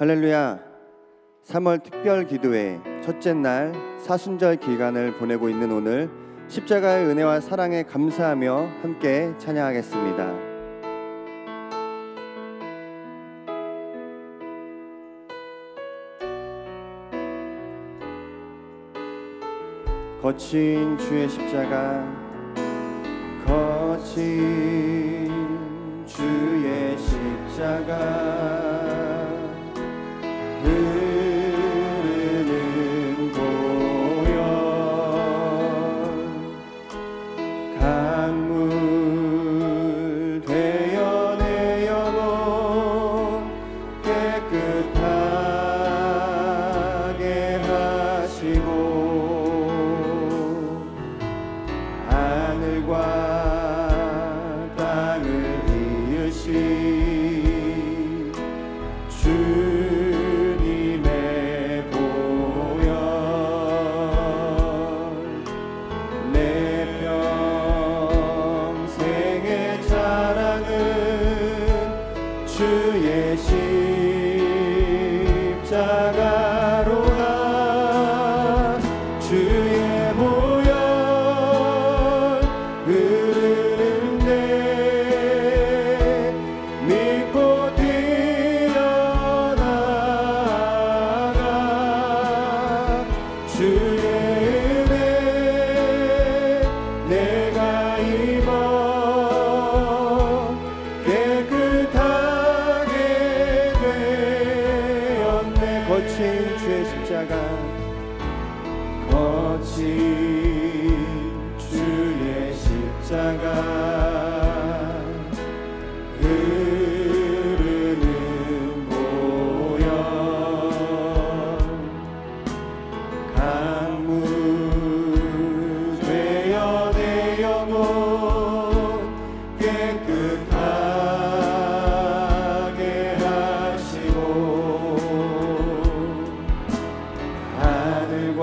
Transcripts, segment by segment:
할렐루야. 3월 특별 기도회 첫째 날 사순절 기간을 보내고 있는 오늘 십자가의 은혜와 사랑에 감사하며 함께 찬양하겠습니다. 거친 주의 십자가, 거친 주의 십자가, 흐르는 보혈, 강물 되어 내 영혼 깨끗하게 하시고, 하늘과 땅을 이으신 주님의 보혈, 내 평생의 자랑은 주의 십자가로다. 주의 보혈 흐르는데 믿고 뛰어나가. 주의 은혜 내가 입어 깨끗하게 되었네. 거친 주의 십자가, 거친 주의 십자가, 흐르는 보혈, 강물 되어 내 영혼 깨끗하게 하시고, 하늘과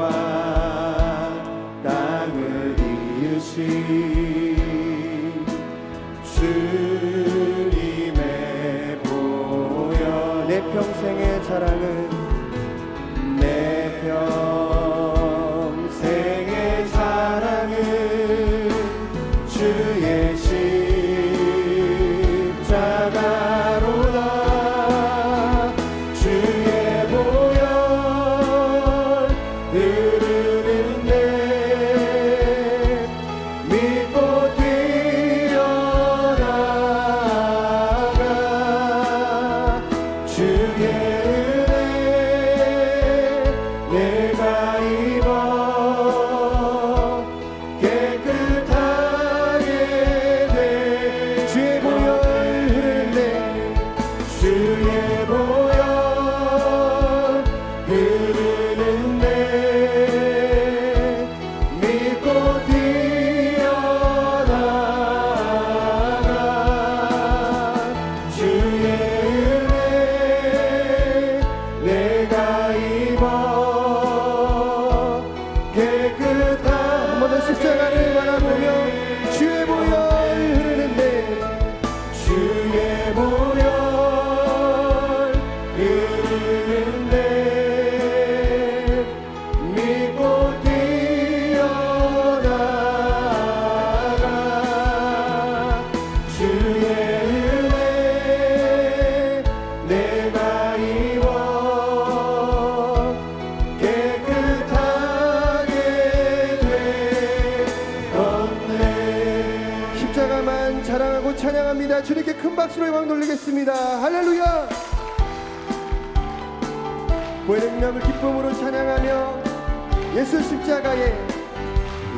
땅을 이으신 주님의 보혈, 내 평생의 자랑은, 내 평생의 자랑은 주의 십자가로다. 주의 보혈 흐르는데 믿고 뛰어나가. 주의 은혜 내가 입어 깨끗하게 돼. 주의 보혈 흐르는데, 주의 보혈 흐르는데 믿고 뛰어나가. 주의 은혜 내가 입어 깨끗하게. 한 번 더 십자가를 바라보며 주의 보혈 흐르는데, 주의 보혈 흐르는데 믿고 뛰어나가. 주의 은혜 내가 입어 깨끗하게 되었네. 십자가만 자랑하고 찬양합니다. 주님께 큰 박수로 영광 돌리겠습니다. 할렐루야. 보혈의 능력을 기쁨으로 찬양하며 예수 십자가에,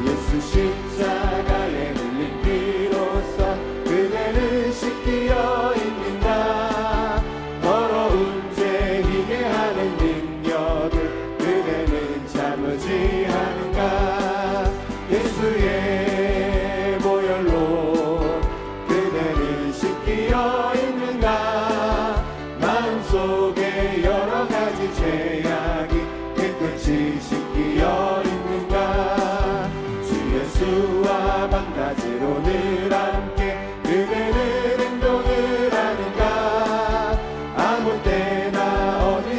예수 십자가에 흘린 피로써 그대는 씻기어 있는가. 더러운 죄 희게 하는 능력을 그대는 참으지 않은가. 예수의 보혈로 그대는 씻기어 있는가. 마음속에 여러 가지 죄악이 깨끗이 씻기어 있는가. 주 예수와 방가지로 늘 함께 그대는 행동을 하는가. 아무 때나 어디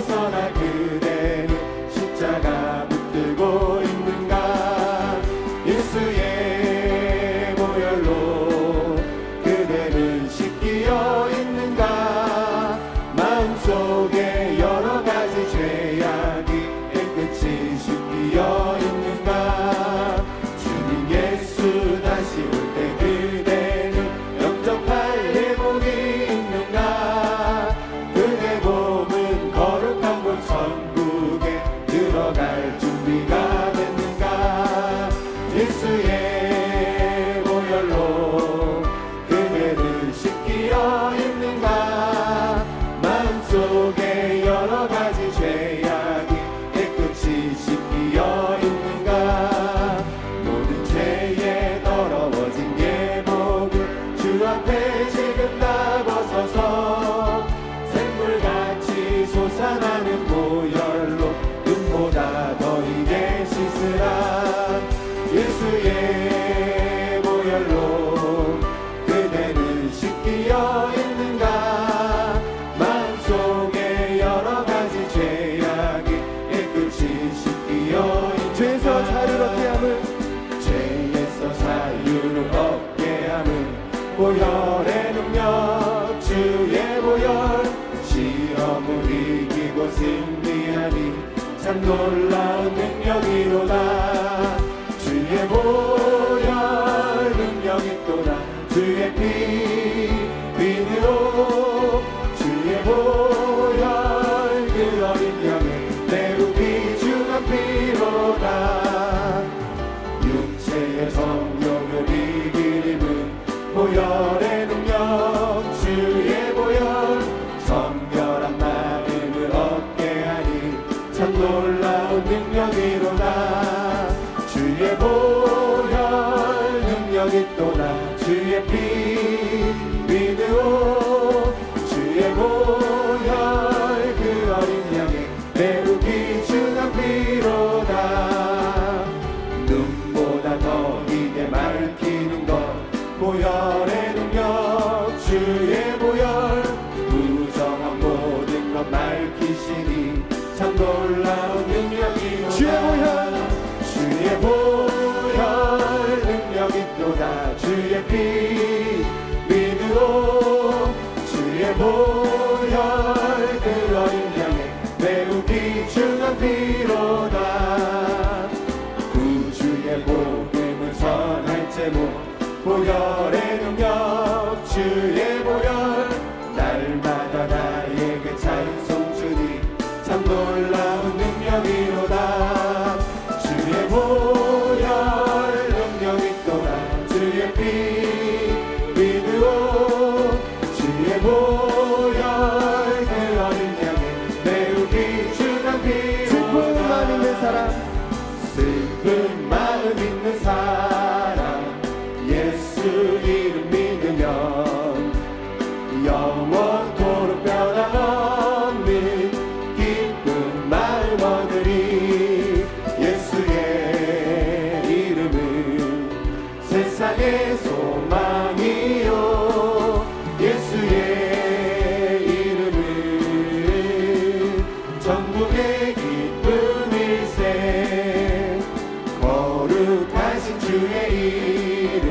예수의 보혈로 그대를 씻기어 있는가. 마음속에 여러 가지 죄악이 깨끗이 씻기어 있는가. 모든 죄에 더러워진 예복을 주 앞에 지금 다 벗어서 샘물같이 솟아나는 보혈로 눈보다 더 이게 씻으라. 예수의 보혈로 그대는 씻기어 있는가. 마음속에 여러 가지 죄악이 깨끗이 씻기어 있는가. 죄에서 자유를 얻게 함을 죄에서 자유를 얻게 함은 보혈의 능력. 주의 보혈 시험을 이기고 승리하니 참 놀라운 능력이로다. 주의 보혈 능력이 또다. 주의 피 믿으오. 주의 보혈 그 어린 양의 매우 귀중한 피로다. 육체의 성욕을 이기림은 보혈의 능력. 주의 보혈 성결한 마음을 얻게 하니 참 놀라운 능력이로다. 주의 보혈 능력이 또다. 주의 피 믿으오. 주의 보혈 그 어린 양의 매우 귀중한 피로다. 눈보다 더 이게 맑히는 것 보혈의 능력. 주의 보혈 부정한 모든 것 밝히시니 참 놀라운 능력이로다. 주의 보혈 주의 보혈 능력이 또다. 주의 피 믿으오. 주의 보혈 그 어린 양의 매우 귀중한 피로다. 구주의 복음을 전할 제목 보혈의 능력. 주의 보혈 날마다 나에게 찬송 주니 참 놀라운 능력이로다. 주의 보혈 능력이 또다. 주의 피 믿으오. 주의 보혈 그 어린 양의 매우 귀중한 슬픈 마음 피로다. 있는 사람 슬픈 마음 있는 사람 예수 이름 믿으면 영원토록 변함없는 기쁜 마음 얻으리. 예수의 이름은 세상의 소망이요. 예수의 이름은 천국의 기쁨일세. 거룩하신 주의 이름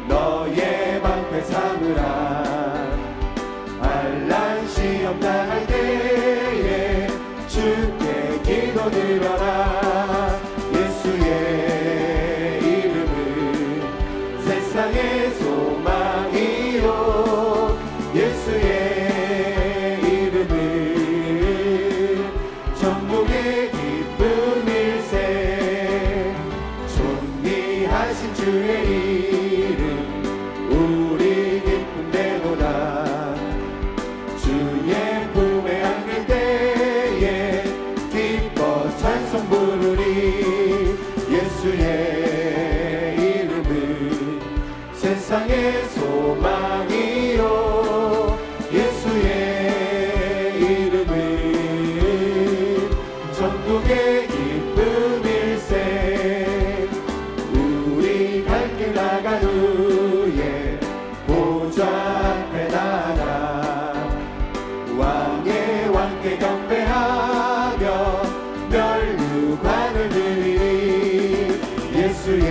너의 방패 삼으라. 환난 시험 당할 때에 주께 기도 드려라. 예수의 이름은 세상의 소망이요. 예수의 이름은 천국의 기쁨일세. 존귀하신 주의 이름 우리 기쁨되도다. 주의 품에 안길 때에 기뻐 찬송 부르리. 예수의 이름은 세상의 소망이요. 예수의 이름은 천국의 기쁨일세. 우리 갈 길 나간 후에 보좌 앞에 나가 왕의 왕께 경배하며 멸류관을 드리리. 예수의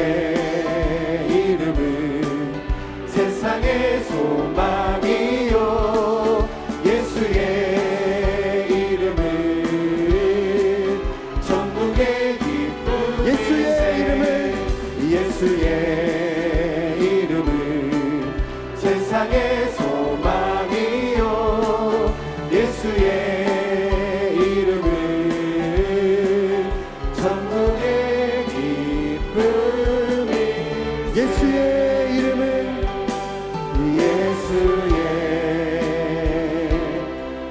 이름은 세상의 소망이요. 예수의 이름은 천국의 기쁨일세. 예수의 이름은 예수의 이름은 세상의 소망이요. 예수의 이름은 천국의 기쁨 예수의 이름은 예수의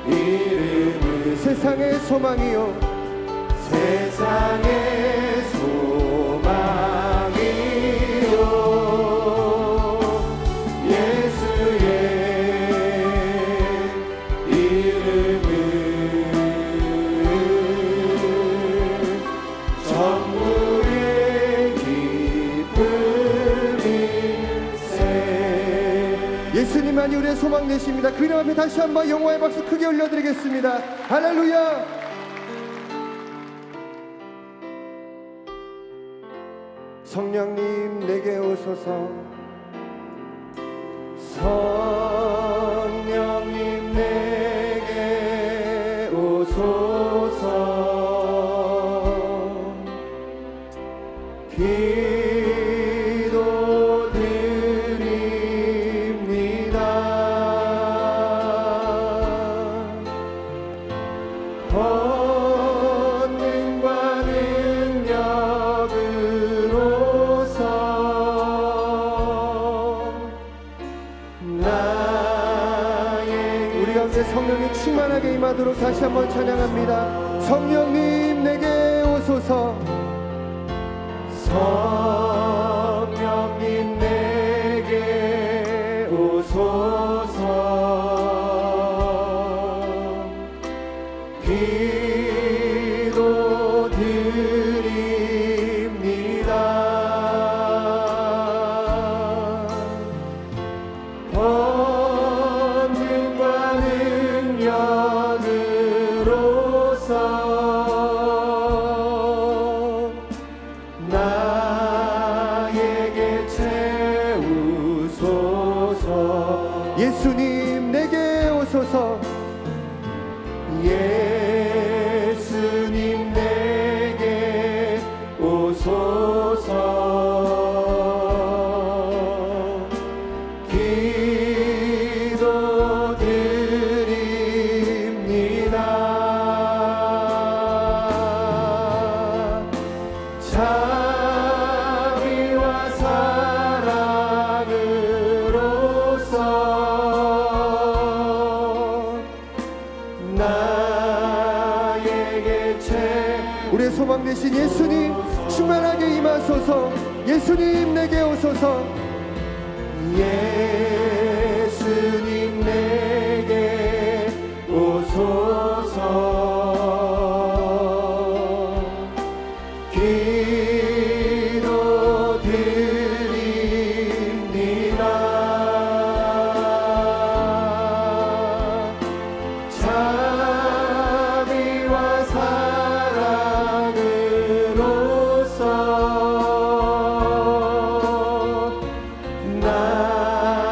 이름은 세상의 소망이요 세상의 소망이요 예수의 이름은 천국의 기쁨일세. 예수님만이 우리의 소망 되십니다. 그 이름 앞에 다시 한번 영광의 박수 크게 올려드리겠습니다. 할렐루야. 성령님 내게 오소서. 성령님 내게 오소서. 기도 드립니다. 권능과 능력으로서 나에게 우리 가운데 성령이 충만하게 임하도록 다시 한번 찬양합니다. 성령님 내게 오소서. 성령님 내게 오소서. 기도 드립니다. 권능과 능력으로서 나에게 채우소서. 예수님 내게 오소서. 예수님 내게 오소서. 기도 드립니다. 자비와 사랑으로서 나에게 우리의 소망 되신 예수님 충만하게 임하소서. 예수님 내게 오소서. 예수님 내게 오소서. 기도 드립니다. 자비와 사랑으로서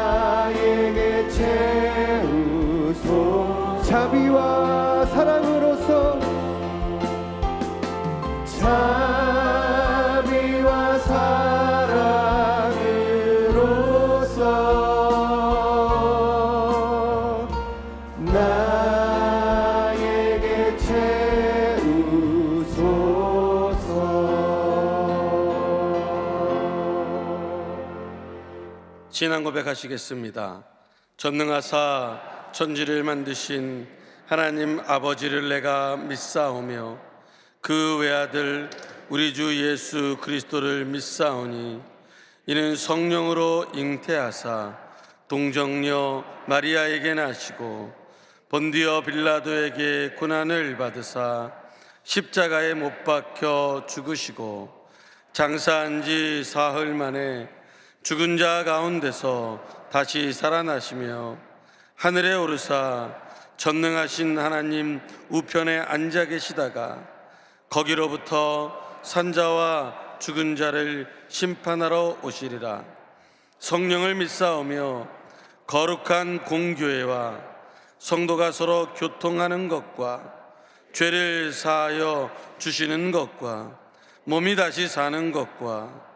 나에게 채우소서. 자비와 사랑으로서 자비와 사랑으로서 나에게 채우소서. 신앙 고백하시겠습니다. 전능하사 천지를 만드신 하나님 아버지를 내가 믿사오며 그 외아들 우리 주 예수 그리스도를 믿사오니 이는 성령으로 잉태하사 동정녀 마리아에게 나시고 본디어 빌라도에게 고난을 받으사 십자가에 못 박혀 죽으시고 장사한 지 사흘 만에 죽은 자 가운데서 다시 살아나시며 하늘에 오르사 전능하신 하나님 우편에 앉아 계시다가 거기로부터 산자와 죽은 자를 심판하러 오시리라. 성령을 믿사오며 거룩한 공교회와 성도가 서로 교통하는 것과 죄를 사하여 주시는 것과 몸이 다시 사는 것과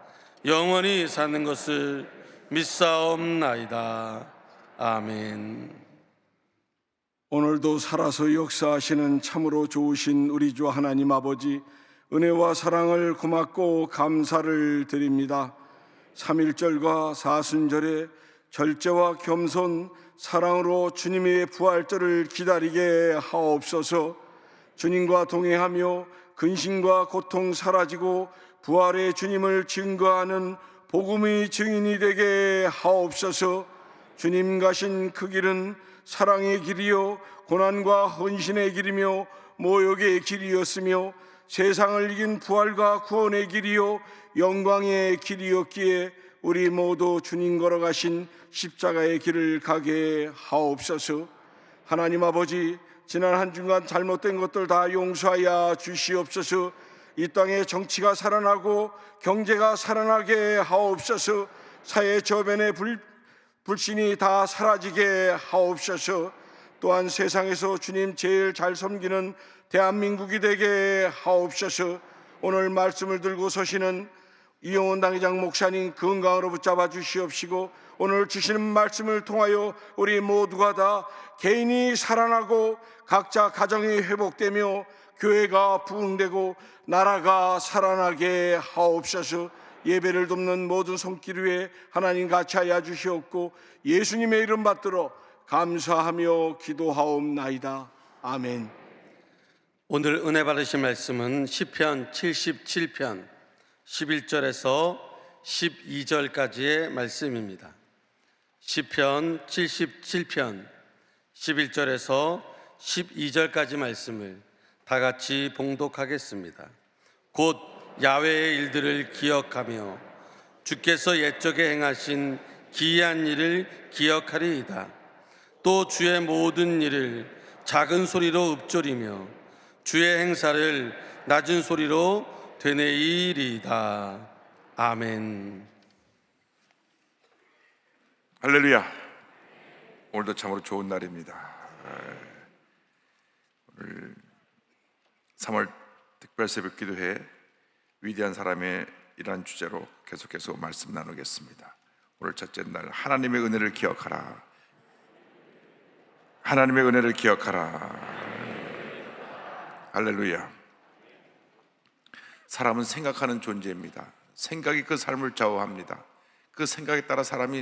영원히 사는 것을 믿사옵나이다. 아멘. 오늘도 살아서 역사하시는 참으로 좋으신 우리 주 하나님 아버지, 은혜와 사랑을 고맙고 감사를 드립니다. 삼일절과 사순절에 절제와 겸손, 사랑으로 주님의 부활절을 기다리게 하옵소서. 주님과 동행하며 근심과 고통 사라지고 부활의 주님을 증거하는 복음의 증인이 되게 하옵소서. 주님 가신 그 길은 사랑의 길이요 고난과 헌신의 길이며 모욕의 길이었으며 세상을 이긴 부활과 구원의 길이요 영광의 길이었기에 우리 모두 주님 걸어가신 십자가의 길을 가게 하옵소서. 하나님 아버지, 지난 한 주간 잘못된 것들 다 용서하여 주시옵소서. 이 땅에 정치가 살아나고 경제가 살아나게 하옵소서. 사회 저변의 불신이 다 사라지게 하옵소서. 또한 세상에서 주님 제일 잘 섬기는 대한민국이 되게 하옵소서. 오늘 말씀을 들고 서시는 이용원 당회장 목사님 건강으로 붙잡아 주시옵시고, 오늘 주시는 말씀을 통하여 우리 모두가 다 개인이 살아나고 각자 가정이 회복되며 교회가 부흥되고 나라가 살아나게 하옵소서. 예배를 돕는 모든 손길 위에 하나님 같이 하여 주시옵고 예수님의 이름 받들어 감사하며 기도하옵나이다. 아멘. 오늘 은혜 받으실 말씀은 시편 77편 11절에서 12절까지의 말씀입니다. 시편 77편 11절에서 12절까지 말씀을 다 같이 봉독하겠습니다. 곧 야훼의 일들을 기억하며 주께서 옛적에 행하신 기이한 일을 기억하리이다. 또 주의 모든 일을 작은 소리로 읊조리며 주의 행사를 낮은 소리로 되뇌이리이다. 아멘. 할렐루야. 오늘도 참으로 좋은 날입니다. 오늘 3월 특별 새벽 기도회 위대한 사람의 이란 주제로 계속해서 말씀 나누겠습니다. 오늘 첫째 날, 하나님의 은혜를 기억하라. 하나님의 은혜를 기억하라. 할렐루야. 사람은 생각하는 존재입니다. 생각이 그 삶을 좌우합니다. 그 생각에 따라 사람이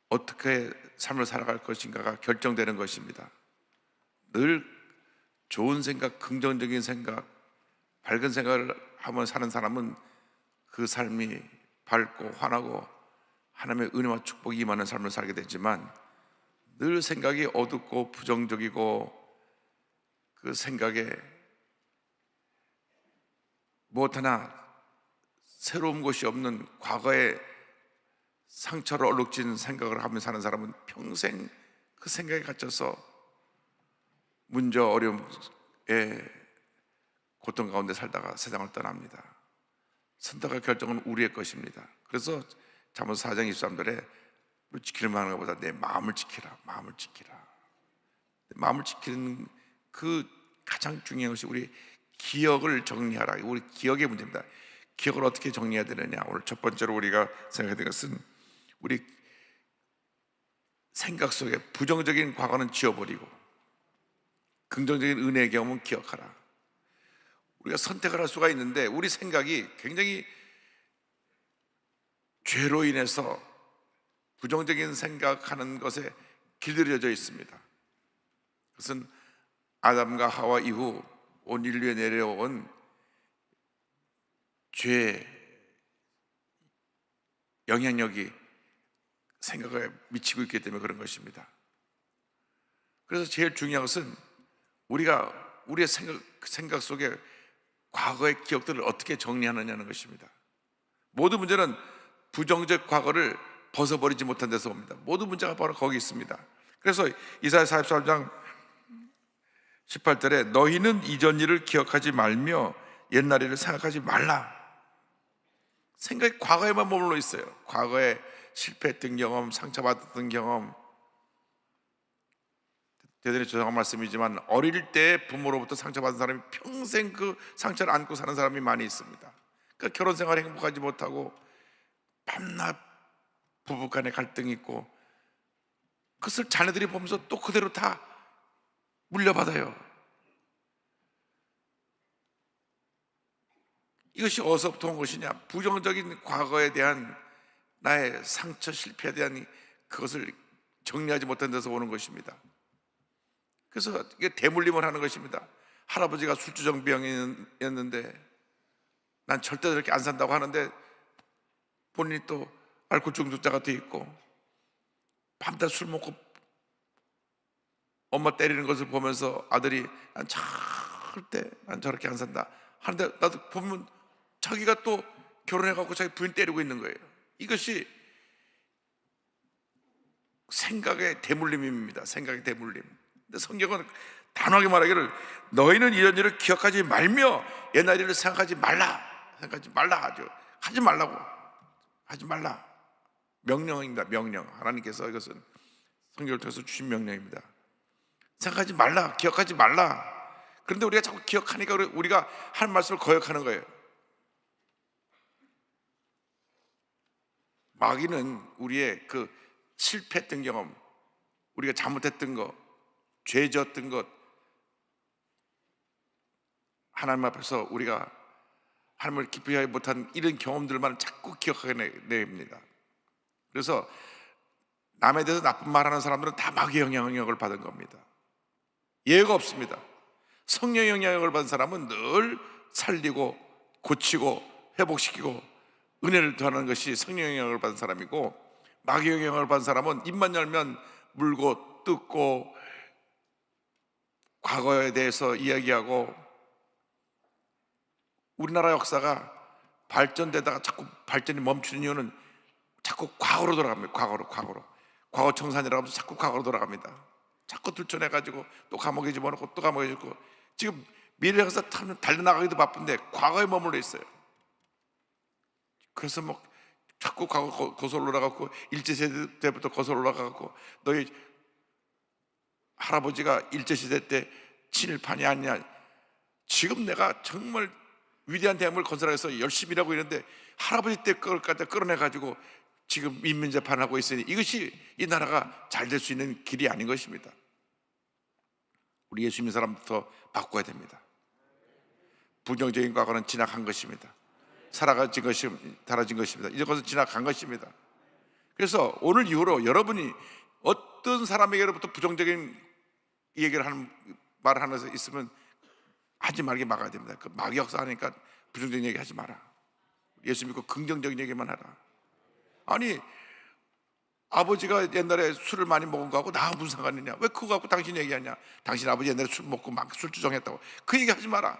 어떻게 삶을 살아갈 것인가가 결정되는 것입니다. 늘 좋은 생각, 긍정적인 생각, 밝은 생각을 하며 사는 사람은 그 삶이 밝고 환하고 하나님의 은혜와 축복이 임하는 삶을 살게 되지만, 늘 생각이 어둡고 부정적이고 그 생각에 무엇 하나 새로운 것이 없는 과거의 상처를 얼룩진 생각을 하며 사는 사람은 평생 그 생각에 갇혀서 문제 어려움에 고통 가운데 살다가 세상을 떠납니다. 선택할 결정은 우리의 것입니다. 그래서 잠언서 4장 23절에 지키는 하는 것보다 내 마음을 지키라. 마음을 지키라. 마음을 지키는 그 가장 중요한 것이 우리 기억을 정리하라. 우리 기억의 문제입니다. 기억을 어떻게 정리해야 되느냐. 오늘 첫 번째로 우리가 생각해야 될 것은 우리 생각 속에 부정적인 과거는 지워버리고 긍정적인 은혜의 경험은 기억하라. 우리가 선택을 할 수가 있는데 우리 생각이 굉장히 죄로 인해서 부정적인 생각하는 것에 길들여져 있습니다. 그것은 아담과 하와 이후 온 인류에 내려온 죄의 영향력이 생각에 미치고 있기 때문에 그런 것입니다. 그래서 제일 중요한 것은 우리가 우리의 생각 속에 과거의 기억들을 어떻게 정리하느냐는 것입니다. 모든 문제는 부정적 과거를 벗어버리지 못한 데서 옵니다. 모든 문제가 바로 거기 있습니다. 그래서 이사야 43장 18절에 너희는 이전 일을 기억하지 말며 옛날 일을 생각하지 말라. 생각이 과거에만 머물러 있어요. 과거에 실패했던 경험, 상처받았던 경험. 대단히 죄송한 말씀이지만 어릴 때 부모로부터 상처받은 사람이 평생 그 상처를 안고 사는 사람이 많이 있습니다. 그러니까 결혼 생활에 행복하지 못하고 밤낮 부부간에 갈등이 있고 그것을 자녀들이 보면서 또 그대로 다 물려받아요. 이것이 어디서부터 온 것이냐? 부정적인 과거에 대한 나의 상처, 실패에 대한 그것을 정리하지 못한 데서 오는 것입니다. 그래서 이게 대물림을 하는 것입니다. 할아버지가 술주정병이었는데 난 절대 저렇게 안 산다고 하는데 본인이 또 알코올 중독자가 돼 있고 밤낮 술 먹고 엄마 때리는 것을 보면서 아들이 난 절대 난 저렇게 안 산다 하는데 나도 보면 자기가 또 결혼해갖고 자기 부인 때리고 있는 거예요. 이것이 생각의 대물림입니다. 생각의 대물림. 근데 성경은 단호하게 말하기를 너희는 이런 일을 기억하지 말며 옛날 일을 생각하지 말라. 생각하지 말라 하죠. 하지 말라고. 하지 말라. 명령입니다. 명령. 하나님께서 이것은 성경을 통해서 주신 명령입니다. 생각하지 말라. 기억하지 말라. 그런데 우리가 자꾸 기억하니까 우리가 할 말씀을 거역하는 거예요. 마귀는 우리의 그 실패했던 경험, 우리가 잘못했던 것, 죄 지었던 것, 하나님 앞에서 우리가 하나님을 기쁘게 하지 못한 이런 경험들만 자꾸 기억하게 냅니다. 그래서 남에 대해서 나쁜 말하는 사람들은 다 마귀의 영향력을 받은 겁니다. 예외가 없습니다. 성령의 영향력을 받은 사람은 늘 살리고 고치고 회복시키고 은혜를 더하는 것이 성령의 영향을 받은 사람이고, 마귀의 영향을 받은 사람은 입만 열면 물고 뜯고 과거에 대해서 이야기하고, 우리나라 역사가 발전되다가 자꾸 발전이 멈추는 이유는 자꾸 과거로 돌아갑니다. 과거 청산이라고 하면서 자꾸 과거로 돌아갑니다. 자꾸 들춰내가지고 또 감옥에 집어넣고 또 감옥에 집고, 지금 미래 역사 달려나가기도 바쁜데 과거에 머물러 있어요. 그래서 뭐 자꾸 과거 거슬러 올라가고, 일제시대 때부터 거슬러 올라가고, 너희 할아버지가 일제시대 때 친일파니 아니냐, 지금 내가 정말 위대한 대한민국을 건설해서 열심히 일하고 있는데 할아버지 때 걸 갖다 끌어내가지고 지금 인민재판하고 있으니 이것이 이 나라가 잘 될 수 있는 길이 아닌 것입니다. 우리 예수 믿는 사람부터 바꿔야 됩니다. 부정적인 과거는 지나간 것입니다. 사라진 것입니다. 이제 것은 지나간 것입니다. 그래서 오늘 이후로 여러분이 어떤 사람에게로부터 부정적인 얘기를 하는 말을 하는 데 있으면 하지 말게 막아야 됩니다. 그 마귀 역사하니까 부정적인 얘기 하지 마라. 예수 믿고 긍정적인 얘기만 하라. 아니, 아버지가 옛날에 술을 많이 먹은 거하고 나 무슨 상관이냐? 왜 그거 갖고 당신 얘기하냐? 당신 아버지 옛날에 술 먹고 막 술주정했다고. 그 얘기 하지 마라.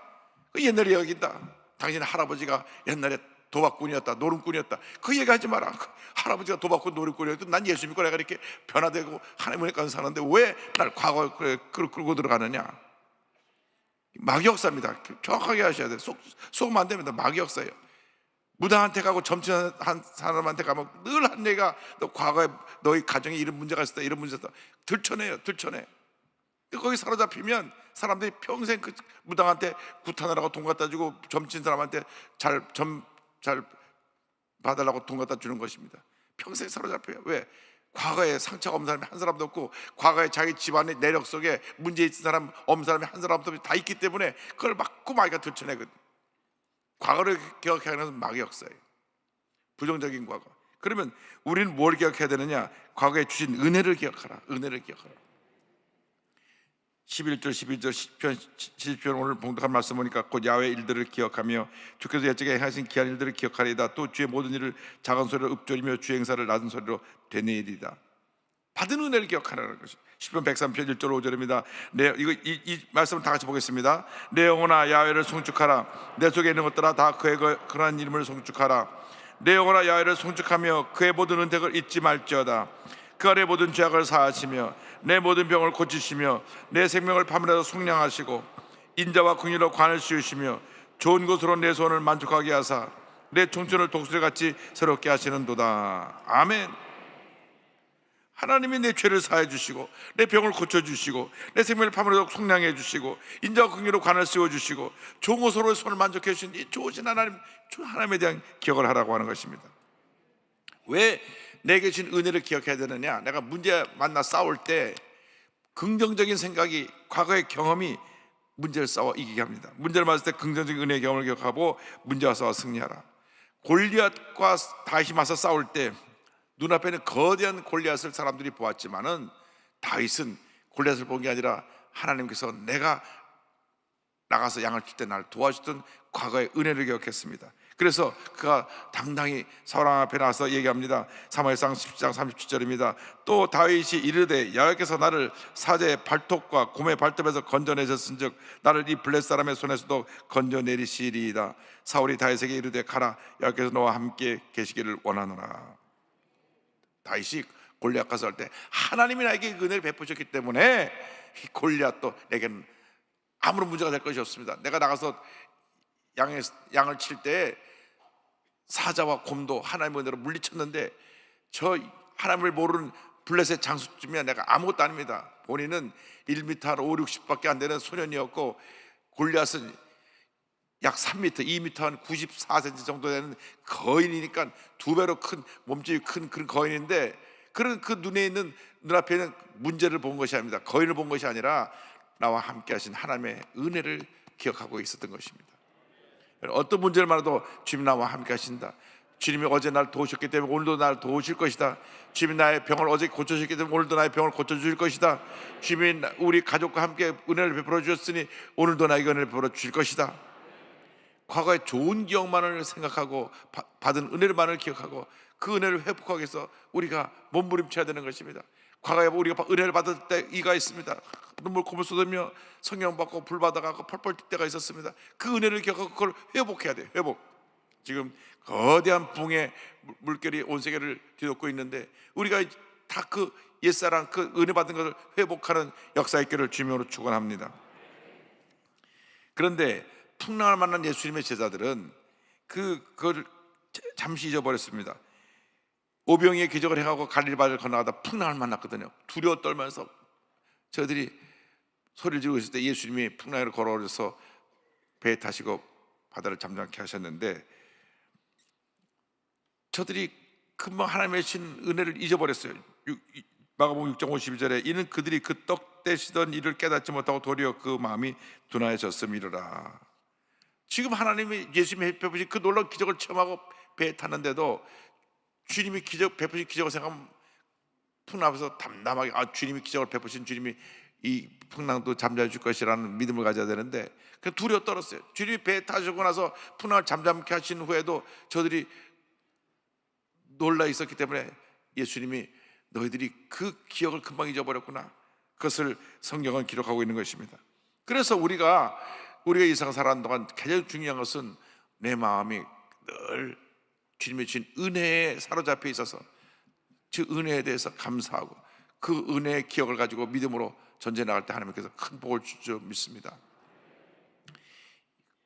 그 옛날 이야기다. 당신 할아버지가 옛날에 도박꾼이었다, 노름꾼이었다. 그 얘기 하지 마라. 할아버지가 도박꾼, 노름꾼이었다. 난 예수 믿고 내가 이렇게 변화되고 하나님의 은혜가 사는데 왜 날 과거에 끌고 들어가느냐? 마귀 역사입니다. 정확하게 하셔야 돼요. 속으면 안 됩니다. 마귀 역사예요. 무당한테 가고 점치한 사람한테 가면 늘 한 얘기가 너 과거에 너희 가정에 이런 문제가 있었다, 이런 문제가 있었다. 들춰내. 거기 사로잡히면 사람들이 평생 그 무당한테 구타하라고 돈 갖다 주고, 점친 사람한테 잘 봐달라고 돈 갖다 주는 것입니다. 평생 사로잡혀요. 왜? 과거에 상처가 없는 사람이 한 사람도 없고, 과거에 자기 집안의 내력 속에 문제 있는 사람, 없는 사람이 한 사람도 없이 다 있기 때문에 그걸 막고 마귀가 들춰내거든. 과거를 기억하는 것은 마귀 역사예요. 부정적인 과거. 그러면 우리는 뭘 기억해야 되느냐? 과거에 주신 은혜를 기억하라. 은혜를 기억하라. 11절 12절 10편 70편 오늘 봉독한 말씀 보니까 곧 야훼의 일들을 기억하며 주께서 옛적에 행하신 기한 일들을 기억하리이다. 또 주의 모든 일을 작은 소리로 읊조리며 주의 행사를 낮은 소리로 되뇌이리이다. 받은 은혜를 기억하라는 것이 10편 103편 1절 5절입니다. 이 말씀을 다 같이 보겠습니다. 내 영혼아 야훼를 송축하라. 내 속에 있는 것들아 다 그의 그러한 이름을 송축하라. 내 영혼아 야훼를 송축하며 그의 모든 은택을 잊지 말지어다. 그 아래 모든 죄악을 사하시며 내 모든 병을 고치시며 내 생명을 밤이라도 속량하시고 인자와 긍휼로 관을 씌우시며 좋은 것으로 내 소원을 만족하게 하사 내 청춘을 독수리같이 새롭게 하시는도다. 아멘. 하나님이 내 죄를 사해 주시고 내 병을 고쳐주시고 내 생명을 밤이라도 속량해 주시고 인자와 긍휼로 관을 씌워주시고 좋은 것으로 손을 만족해 주신 이 좋으신 하나님에 대한 기억을 하라고 하는 것입니다. 왜 내게 주신 은혜를 기억해야 되느냐? 내가 문제 만나 싸울 때 긍정적인 생각이, 과거의 경험이 문제를 싸워 이기게 합니다. 문제를 맞을 때 긍정적인 은혜의 경험을 기억하고 문제와 싸워 승리하라. 골리앗과 다윗이 맞서 싸울 때 눈앞에는 거대한 골리앗을 사람들이 보았지만은 다윗은 골리앗을 본 게 아니라 하나님께서 내가 나가서 양을 칠 때 나를 도와주던 과거의 은혜를 기억했습니다. 그래서 그가 당당히 사울 앞에 나와서 얘기합니다. 사무엘상 10장 37절입니다. 또 다윗이 이르되 여호와께서 나를 사제의 발톱과 곰의 발톱에서 건져내셨은즉 나를 이 블레 사람의 손에서도 건져내리시리이다. 사울이 다윗에게 이르되 가라, 여호와께서 너와 함께 계시기를 원하노라. 다윗이 골리앗과 싸울 때 하나님이 나에게 은혜를 베푸셨기 때문에 이 골리앗도 내게는 아무런 문제가 될 것이 없습니다. 내가 나가서 양을 칠 때 사자와 곰도 하나님의 은혜로 물리쳤는데 저 하나님을 모르는 블레셋 장수쯤이야 내가 아무것도 아닙니다. 본인은 1m 한 5, 60밖에 안 되는 소년이었고 골리앗은 약 3m, 2m 한 94cm 정도 되는 거인이니까 2배로 큰 몸집이 큰 그런 거인인데 그런 그 눈앞에 있는 문제를 본 것이 아닙니다. 거인을 본 것이 아니라 나와 함께 하신 하나님의 은혜를 기억하고 있었던 것입니다. 어떤 문제를 말해도 주님 나와 함께 하신다. 주님이 어제 나를 도우셨기 때문에 오늘도 나를 도우실 것이다. 주님이 나의 병을 어제 고쳐주셨기 때문에 오늘도 나의 병을 고쳐주실 것이다. 주님이 우리 가족과 함께 은혜를 베풀어 주셨으니 오늘도 나에게 은혜를 베풀어 주실 것이다. 과거의 좋은 기억만을 생각하고 받은 은혜만을 기억하고 그 은혜를 회복하기 위해서 우리가 몸부림쳐야 되는 것입니다. 과거에 우리가 은혜를 받을 때 이가 있습니다. 눈물 콧물 쏟으며 성령 받고 불 받아가고 펄펄 뛸 때가 있었습니다. 그 은혜를 기억하고 그걸 회복해야 돼요. 회복. 지금 거대한 붕의 물결이 온 세계를 뒤덮고 있는데 우리가 다 그 옛사랑 그 은혜 받은 것을 회복하는 역사 있기를 주님으로 축원합니다. 그런데 풍랑을 만난 예수님의 제자들은 그걸 잠시 잊어버렸습니다. 오병이의 기적을 행하고 갈릴리바다를 건너가다 풍랑을 만났거든요. 두려워 떨면서 저들이 소리를 지르고 있을 때 예수님이 풍랑을 걸어오셔서 배에 타시고 바다를 잠잠케 하셨는데 저들이 금방 하나님의 신 은혜를 잊어버렸어요. 마가복음 6장 52절에 이는 그들이 그 떡 떼시던 일을 깨닫지 못하고 도리어 그 마음이 둔하여졌음이로라. 지금 하나님이 예수님이 베푸신 그 놀라운 기적을 체험하고 배에 탔는데도 주님이 베푸신 기적을 생각하면 풍랑에서 담담하게 주님이 기적을 베푸신 주님이 이 풍랑도 잠잠해 줄 것이라는 믿음을 가져야 되는데 그냥 두려워 떨었어요. 주님이 배에 타시고 나서 풍랑을 잠잠케 하신 후에도 저들이 놀라 있었기 때문에 예수님이 너희들이 그 기억을 금방 잊어버렸구나. 그것을 성경은 기록하고 있는 것입니다. 그래서 우리가 이 세상 살아가는 동안 가장 중요한 것은 내 마음이 늘 주님이 주신 은혜에 사로잡혀 있어서 그 은혜에 대해서 감사하고 그 은혜의 기억을 가지고 믿음으로 전쟁에 나갈 때 하나님께서 큰 복을 줄 줄 믿습니다.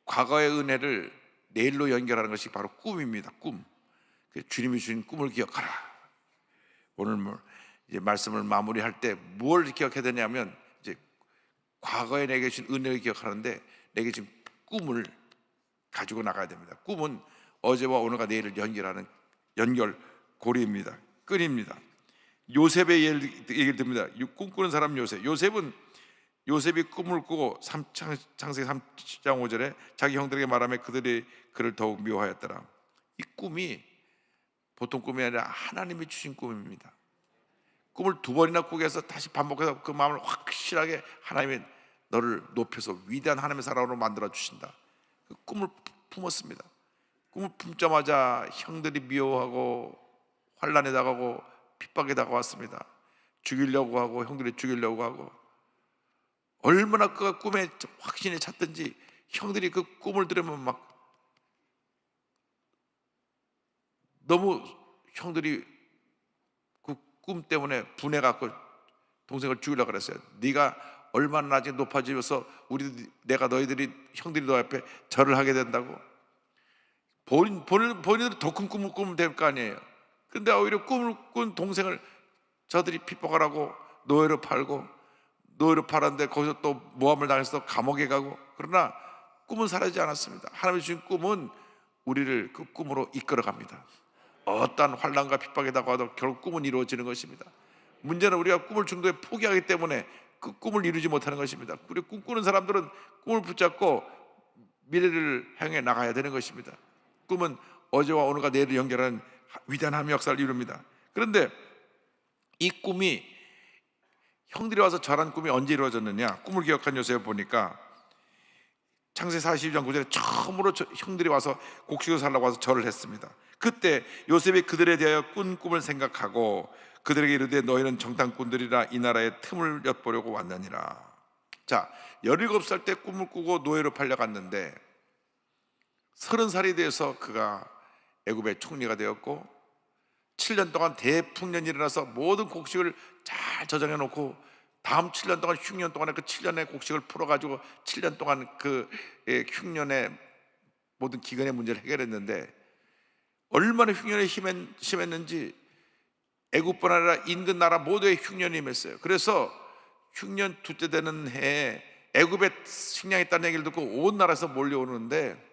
과거의 은혜를 내일로 연결하는 것이 바로 꿈입니다. 꿈. 주님이 주신 꿈을 기억하라. 오늘 이제 말씀을 마무리할 때 뭘 기억해야 되냐면 이제 과거에 내게 주신 은혜를 기억하는데 내게 지금 꿈을 가지고 나가야 됩니다. 꿈은 어제와 오늘과 내일을 연결하는 연결고리입니다. 끈입니다. 요셉의 얘기를 듭니다. 꿈꾸는 사람 요셉이 꿈을 꾸고 창세기 30장 5절에 자기 형들에게 말하며 그들이 그를 더욱 미워하였더라. 이 꿈이 보통 꿈이 아니라 하나님이 주신 꿈입니다. 꿈을 2번이나 꾸게 해서 다시 반복해서 그 마음을 확실하게 하나님이 너를 높여서 위대한 하나님의 사람으로 만들어 주신다. 그 꿈을 품었습니다. 꿈을 품자마자 형들이 미워하고 환난에 다가오고 핍박에 다가왔습니다. 죽이려고 하고 형들이 죽이려고 하고 얼마나 그 꿈에 확신에 찼든지 형들이 그 꿈을 들으면 막 너무 형들이 그 꿈 때문에 분해갖고 동생을 죽이려고 그랬어요. 네가 얼마나 나중에 높아지면서 내가 너희들이 형들이 너 앞에 절을 하게 된다고. 본인들이 더 큰 꿈을 꾸면 될 거 아니에요. 근데 오히려 꿈을 꾼 동생을 저들이 핍박을 하고 노예로 팔았는데 거기서 또 모함을 당해서 감옥에 가고. 그러나 꿈은 사라지지 않았습니다. 하나님이 주신 꿈은 우리를 그 꿈으로 이끌어갑니다. 어떠한 환난과 핍박에 다가와도 결국 꿈은 이루어지는 것입니다. 문제는 우리가 꿈을 중도에 포기하기 때문에 그 꿈을 이루지 못하는 것입니다. 우리 꿈꾸는 사람들은 꿈을 붙잡고 미래를 향해 나가야 되는 것입니다. 꿈은 어제와 오늘과 내일을 연결하는 위대한 역사를 이룹니다. 그런데 이 꿈이, 형들이 와서 절한 꿈이 언제 이루어졌느냐? 꿈을 기억한 요셉을 보니까 창세기 42장 9절에 처음으로 형들이 와서 곡식을 살라고 와서 절을 했습니다. 그때 요셉이 그들에 대하여 꾼 꿈을 생각하고 그들에게 이르되 너희는 정탐꾼들이라 이 나라의 틈을 엿보려고 왔느니라. 자, 17살 때 꿈을 꾸고 노예로 팔려갔는데 30살이 돼서 그가 애굽의 총리가 되었고 7년 동안 대풍년이 일어나서 모든 곡식을 잘 저장해 놓고 다음 7년 동안 흉년 동안에 그 7년의 곡식을 풀어가지고 7년 동안 그 흉년의 모든 기근의 문제를 해결했는데 얼마나 흉년이 심했는지 애굽뿐 아니라 인근 나라 모두의 흉년이 임했어요. 그래서 흉년 둘째 되는 해에 애굽에 식량이 있다는 얘기를 듣고 온 나라에서 몰려오는데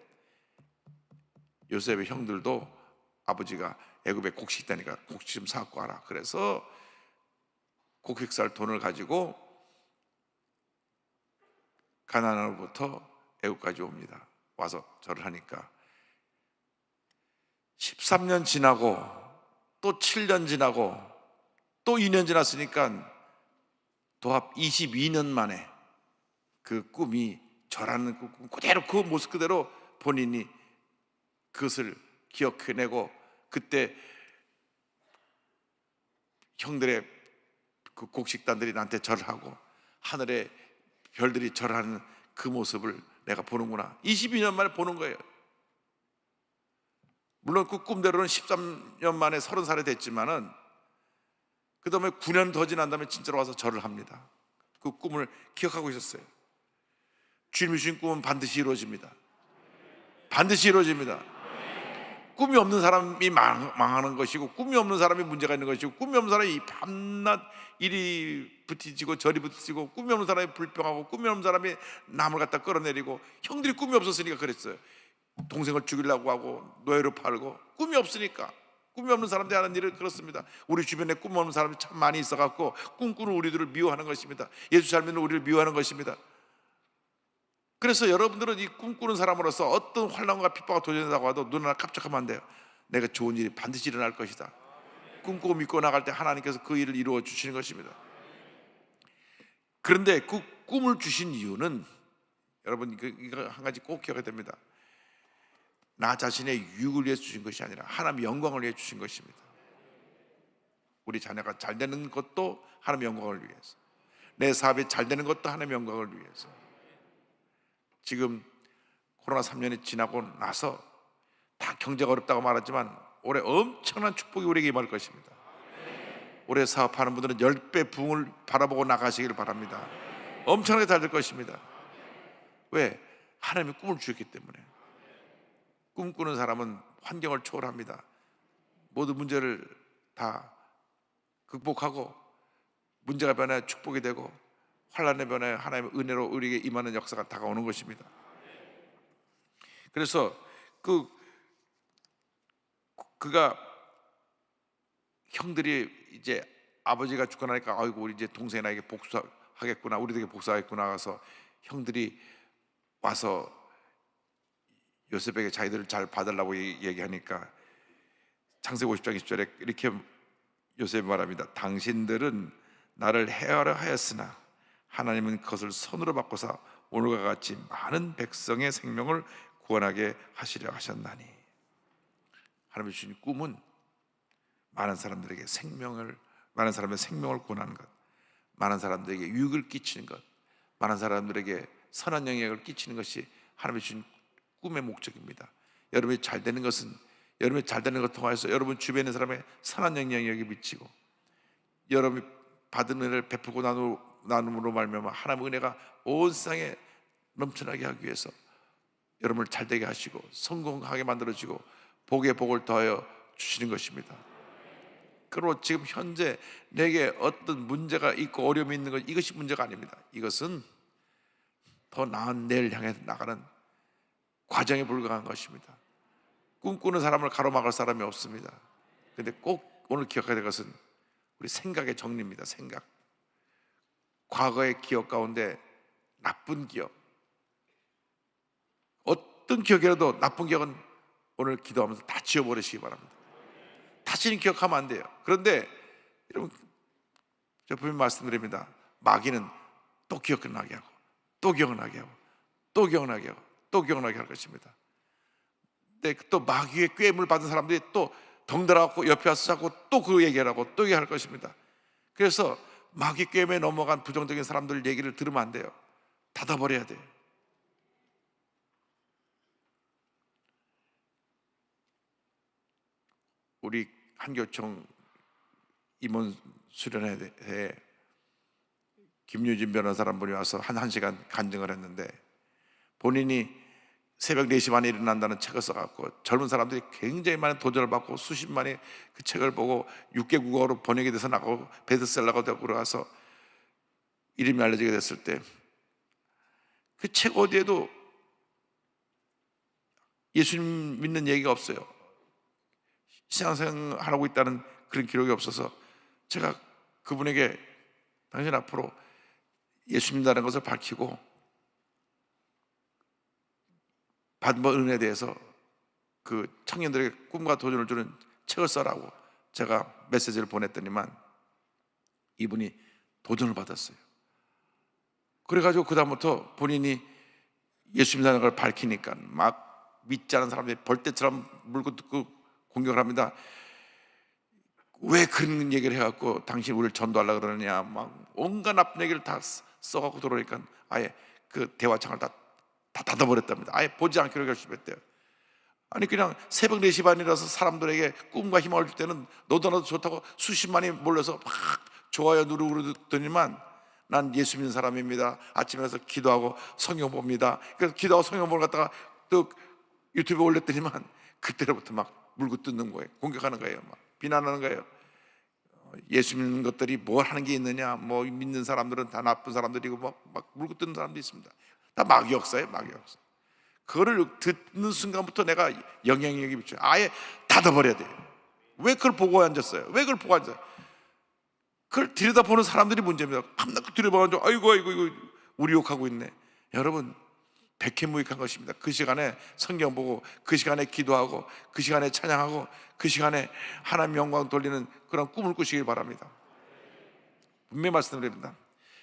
요셉의 형들도 아버지가 애굽에 곡식 있다니까 곡식 좀 사갖고 와라. 그래서 곡식 살 돈을 가지고 가나안으로부터 애굽까지 옵니다. 와서 절을 하니까 13년 지나고 또 7년 지나고 또 2년 지났으니까 도합 22년 만에 그 꿈이 절하는 그 꿈 그대로, 그 모습 그대로 본인이 그것을 기억해내고 그때 형들의 그 곡식단들이 나한테 절하고 하늘에 별들이 절하는 그 모습을 내가 보는구나. 22년 만에 보는 거예요. 물론 그 꿈대로는 13년 만에 30살이 됐지만은 그 다음에 9년 더 지난 다음에 진짜로 와서 절을 합니다. 그 꿈을 기억하고 있었어요. 주님이 주신 꿈은 반드시 이루어집니다. 반드시 이루어집니다. 꿈이 없는 사람이 망하는 것이고 꿈이 없는 사람이 문제가 있는 것이고 꿈이 없는 사람이 밤낮 이리 부딪히고 저리 부딪히고 꿈이 없는 사람이 불평하고 꿈이 없는 사람이 남을 갖다 끌어내리고 형들이 꿈이 없었으니까 그랬어요. 동생을 죽이려고 하고 노예로 팔고 꿈이 없으니까. 꿈이 없는 사람들이 하는 일은 그렇습니다. 우리 주변에 꿈 없는 사람이 참 많이 있어갖고 꿈꾸는 우리들을 미워하는 것입니다. 예수 잘 믿는 우리를 미워하는 것입니다. 그래서 여러분들은 이 꿈꾸는 사람으로서 어떤 환난과 핍박과 도전한다고 해도 눈 하나 깜짝하면 안 돼요. 내가 좋은 일이 반드시 일어날 것이다. 꿈꾸고 믿고 나갈 때 하나님께서 그 일을 이루어 주시는 것입니다. 그런데 그 꿈을 주신 이유는 여러분 이거 한 가지 꼭 기억해야 됩니다. 나 자신의 유익을 위해서 주신 것이 아니라 하나님의 영광을 위해 주신 것입니다. 우리 자녀가 잘 되는 것도 하나님의 영광을 위해서, 내 사업이 잘 되는 것도 하나님의 영광을 위해서. 지금 코로나 3년이 지나고 나서 다 경제가 어렵다고 말하지만 올해 엄청난 축복이 우리에게 임할 것입니다. 올해 사업하는 분들은 10배 부흥을 바라보고 나가시길 바랍니다. 엄청나게 잘 될 것입니다. 왜? 하나님이 꿈을 주셨기 때문에. 꿈꾸는 사람은 환경을 초월합니다. 모든 문제를 다 극복하고 문제가 변해 축복이 되고 환난의 변화에 하나님의 은혜로 우리에게 임하는 역사가 다가오는 것입니다. 그래서 그가 형들이 이제 아버지가 죽고 나니까 아이고 우리 이제 동생이 나에게 복수하겠구나, 우리에게 복수하겠구나 해서 형들이 와서 요셉에게 자기들을 잘 봐달라고 얘기하니까 창세기 50장 20절에 이렇게 요셉이 말합니다. 당신들은 나를 해하려 하였으나 하나님은 그것을 선으로 바꿔서 오늘과 같이 많은 백성의 생명을 구원하게 하시려 하셨나니. 하나님이 주신 꿈은 많은 사람들에게 많은 사람의 생명을 구원하는 것, 많은 사람들에게 유익을 끼치는 것, 많은 사람들에게 선한 영향을 끼치는 것이 하나님이 주신 꿈의 목적입니다. 여러분이 잘 되는 것은 여러분이 잘 되는 것 통해서 여러분 주변에 있는 사람의 선한 영향력이 미치고 여러분이 받은 은혜를 베풀고 나눔으로 말미암아 하나님의 은혜가 온 세상에 넘쳐나게 하기 위해서 여러분을 잘되게 하시고 성공하게 만들어지고 복에 복을 더하여 주시는 것입니다. 그리고 지금 현재 내게 어떤 문제가 있고 어려움이 있는 것, 이것이 문제가 아닙니다. 이것은 더 나은 내일 향해 나가는 과정에 불과한 것입니다. 꿈꾸는 사람을 가로막을 사람이 없습니다. 그런데 꼭 오늘 기억해야 될 것은 우리 생각의 정리입니다. 생각. 과거의 기억 가운데 나쁜 기억, 어떤 기억이라도 나쁜 기억은 오늘 기도하면서 다 지워버리시기 바랍니다. 다시는 기억하면 안 돼요. 그런데 여러분, 제가 분명히 말씀드립니다. 마귀는 또 기억나게 하고 또 기억나게 하고 또 기억나게 하고 또 기억나게 할 것입니다. 근데 또 마귀의 꾀임을 받은 사람들이 또 덩달아갖고 옆에 와서 자꾸 또 그 얘기하라고 또 얘기할 것입니다. 그래서 마귀 꾀임에 넘어간 부정적인 사람들 얘기를 들으면 안 돼요. 닫아버려야 돼요. 우리 한교총 임원 수련회에 김유진 변호사라는 분이 와서 한 시간 간증을 했는데, 본인이 새벽 4시 반에 일어난다는 책을 써갖고 젊은 사람들이 굉장히 많은 도전을 받고 수십만이 그 책을 보고 6개 국어로 번역이 돼서 나가고 베스트셀러가 되고 그러가서 이름이 알려지게 됐을 때, 그 책 어디에도 예수님 믿는 얘기가 없어요. 신앙생활 하고 있다는 그런 기록이 없어서 제가 그분에게 당신 앞으로 예수 믿는다는 것을 밝히고 받은 은혜에 대해서 그 청년들에게 꿈과 도전을 주는 책을 써라고 제가 메시지를 보냈더니만 이분이 도전을 받았어요. 그래가지고 그 다음부터 본인이 예수 믿는다는 걸 밝히니까 막 믿지 않은 사람들이 벌떼처럼 물고 뜯고 공격을 합니다. 왜 그런 얘기를 해갖고 당신 우리를 전도하려고 그러느냐, 막 온갖 나쁜 얘기를 다 써갖고 들어오니까 아예 그 대화창을 다 닫아버렸답니다. 아예 보지 않기로 결심했대요. 아니 그냥 새벽 4시 반이라서 사람들에게 꿈과 희망을 줄 때는 너도 나도 좋다고 수십만이 몰려서 막 좋아요 누르고 그러더니만 난 예수 믿는 사람입니다. 아침에 가서 기도하고 성경 봅니다. 그래서 기도하고 성경 보러 갔다가 또 유튜브에 올렸더니만 그때로부터 막 물고 뜯는 거예요. 공격하는 거예요. 막 비난하는 거예요. 예수 믿는 것들이 뭘 하는 게 있느냐, 뭐 믿는 사람들은 다 나쁜 사람들이고 막 물고 뜯는 사람도 있습니다. 다 마귀 역사예요, 마귀 역사. 그거를 듣는 순간부터 내가 영향력이 미쳐요. 아예 닫아버려야 돼요. 왜 그걸 보고 앉았어요? 왜 그걸 보고 앉아요? 그걸 들여다보는 사람들이 문제입니다. 밤낮 들여다보고 아이고 이거 우리 욕하고 있네. 여러분, 백해무익한 것입니다. 그 시간에 성경 보고, 그 시간에 기도하고, 그 시간에 찬양하고, 그 시간에 하나님 영광 돌리는 그런 꿈을 꾸시길 바랍니다. 분명히 말씀드립니다.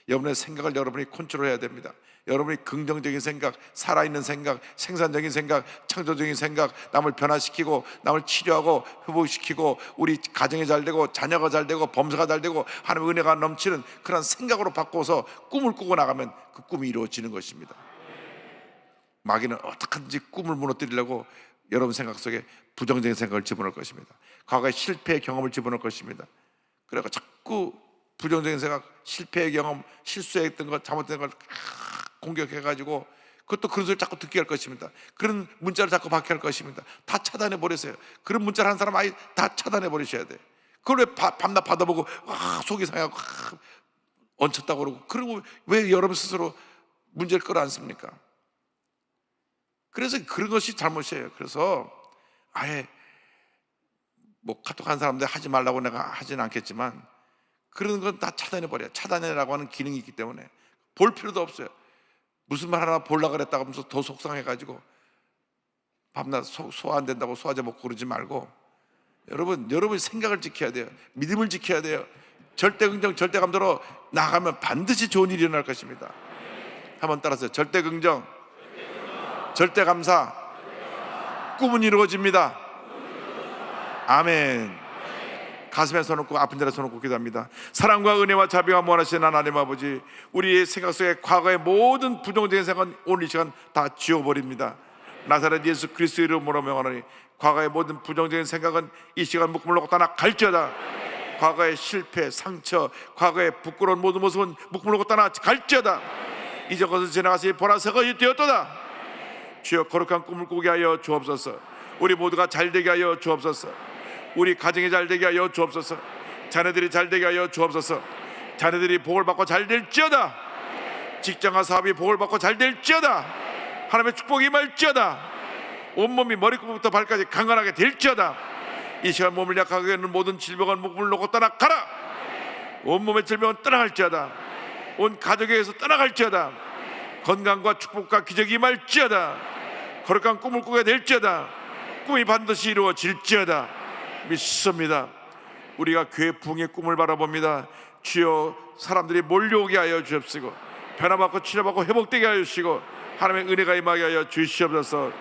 여러분의 생각을 여러분이 컨트롤해야 됩니다. 여러분이 긍정적인 생각, 살아있는 생각, 생산적인 생각, 창조적인 생각, 남을 변화시키고 남을 치료하고 회복시키고 우리 가정이 잘 되고 자녀가 잘 되고 범사가 잘 되고 하나님의 은혜가 넘치는 그런 생각으로 바꿔서 꿈을 꾸고 나가면 그 꿈이 이루어지는 것입니다. 마귀는 어떻게든지 꿈을 무너뜨리려고 여러분 생각 속에 부정적인 생각을 집어넣을 것입니다. 과거의 실패의 경험을 집어넣을 것입니다. 그래서 자꾸 부정적인 생각, 실패의 경험, 실수했던 것, 잘못된 걸 공격해가지고 그것도 그런 소리를 자꾸 듣게 할 것입니다. 그런 문자를 자꾸 받게 할 것입니다. 다 차단해 버리세요. 그런 문자를 한 사람 아예 다 차단해 버리셔야 돼요. 그걸 왜 밤낮 받아보고 속이 상하고 얹혔다고 그러고, 그리고 왜 여러분 스스로 문제를 끌어안습니까? 그래서 그런 것이 잘못이에요. 그래서 아예 뭐 카톡 한 사람들 하지 말라고 내가 하지는 않겠지만 그런 건 다 차단해버려요. 차단해라고 하는 기능이 있기 때문에 볼 필요도 없어요. 무슨 말 하나 보려고 그랬다고 하면서 더 속상해가지고 밤낮 소화 안 된다고 소화제 먹고 그러지 말고 여러분 생각을 지켜야 돼요. 믿음을 지켜야 돼요. 절대 긍정, 절대 감도로 나가면 반드시 좋은 일이 일어날 것입니다. 한번 따라서요. 절대 긍정, 절대 감사, 꿈은 이루어집니다. 아멘. 가슴에 손 얹고 아픈 자리에 손 얹고 기도합니다. 사랑과 은혜와 자비가 무한하신 하나님 아버지, 우리의 생각 속에 과거의 모든 부정적인 생각은 오늘 이 시간 다 지워버립니다. 나사렛 예수 그리스도 이름으로 명하노니 과거의 모든 부정적인 생각은 이 시간 묶음을 놓고 떠나 갈지어다. 과거의 실패, 상처, 과거의 부끄러운 모든 모습은 묶음을 놓고 떠나 갈지어다. 이제 것을 지나가서 보라새가 되었도다. 주여, 거룩한 꿈을 꾸게 하여 주옵소서. 우리 모두가 잘되게 하여 주옵소서. 우리 가정이 잘되게 하여 주옵소서. 자녀들이 잘되게 하여 주옵소서. 자녀들이 복을 받고 잘될지어다. 직장과 사업이 복을 받고 잘될지어다. 하나님의 축복이 임할지어다. 온몸이 머리끝부터 발까지 강건하게 될지어다. 이 시간 몸을 약하게 하는 모든 질병은 목을 놓고 떠나가라. 온몸의 질병은 떠나갈지어다. 온 가족에게서 떠나갈지어다. 건강과 축복과 기적이 임할지어다. 거룩한 꿈을 꾸게 될지어다. 꿈이 반드시 이루어질지어다. 믿습니다. 우리가 교회 부흥의 꿈을 바라봅니다. 주여, 사람들이 몰려오게 하여 주옵시고 변화받고 치료받고 회복되게 하여 주시고 하나님의 은혜가 임하게 하여 주시옵소서.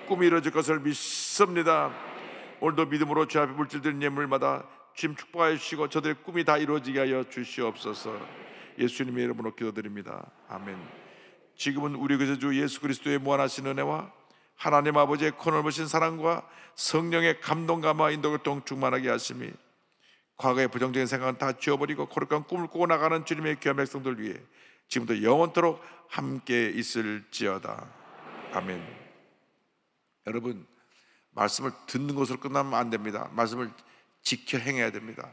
꿈이 이루어질 것을 믿습니다. 오늘도 믿음으로 주 앞에 물질드린 예물마다 주님 축복하여 주시고 저들의 꿈이 다 이루어지게 하여 주시옵소서. 예수님의 이름으로 기도드립니다. 아멘. 지금은 우리 구세주 예수 그리스도의 무한하신 은혜와 하나님 아버지의 코너보신 사랑과 성령의 감동 감화 인도 교통 충만하게 하심이 과거의 부정적인 생각은 다 지워버리고 거룩한 꿈을 꾸고 나가는 주님의 귀한 백성들 위해 지금부터 영원토록 함께 있을지어다. 아멘. 여러분, 말씀을 듣는 것으로 끝나면 안 됩니다. 말씀을 지켜 행해야 됩니다.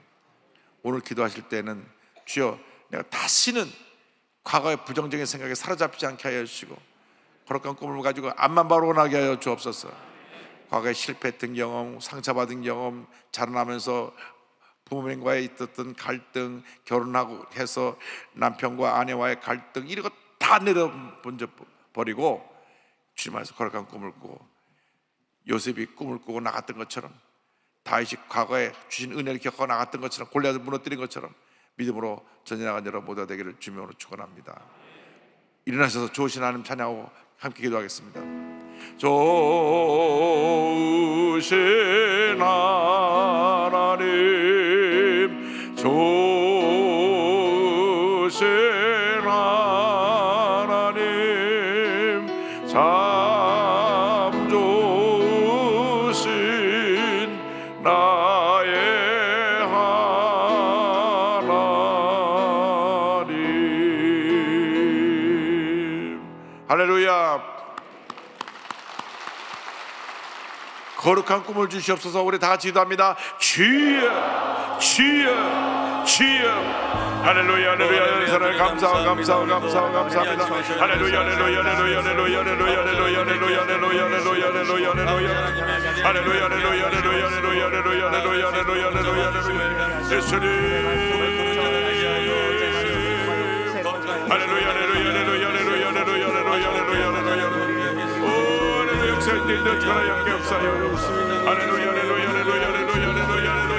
오늘 기도하실 때는 주여, 내가 다시는 과거의 부정적인 생각에 사로잡히지 않게 하여 주시고 거룩한 꿈을 가지고 앞만 바로 나게 하여 주옵소서. 과거에 실패했던 경험, 상처받은 경험, 자라나면서 부모님과의 있었던 갈등, 결혼하고 해서 남편과 아내와의 갈등, 이런 거 다 내려버리고 주님 안에서 거룩한 꿈을 꾸고 요셉이 꿈을 꾸고 나갔던 것처럼, 다윗이 과거에 주신 은혜를 겪어 나갔던 것처럼, 골리앗을 무너뜨린 것처럼 믿음으로 전진나간 여러분 모두가 되기를 주님으로 축원합니다. 일어나셔서 좋으신 하나님 찬양하고 함께 기도하겠습니다. 좋으신 하나님, 좋으신 하나님, 참 좋으신 나의 하나님. 할렐루야. 거룩한 꿈을 주시옵소서. 우리 다 같이 기도합니다. 주여, 주여, 주여. 할렐루야, 할렐루야. 사랑을 감사하고 감사하고 감사하고 감사합니다. 할렐루야, 할렐루야, 할렐루야, 할렐루야, 할렐루야, 할렐루야, 할렐루야, 할렐루야, 할렐루야, 할렐루야, 할렐루야, 할렐루야, 할렐루야, 할렐루야, 할렐루야, 할렐루야, 할렐루야, 할렐루야, 예수님. 할렐루야, 할렐루야, 할렐루야, 할렐루야, 할렐루야, 할렐루야, 할렐루야, 할렐루야. 오, 할렐루야, 역사의 일들 전하 영계 역사여. 할렐루야, 할렐루야, 할렐루야, 할렐루야, 할렐루야, 할렐루야.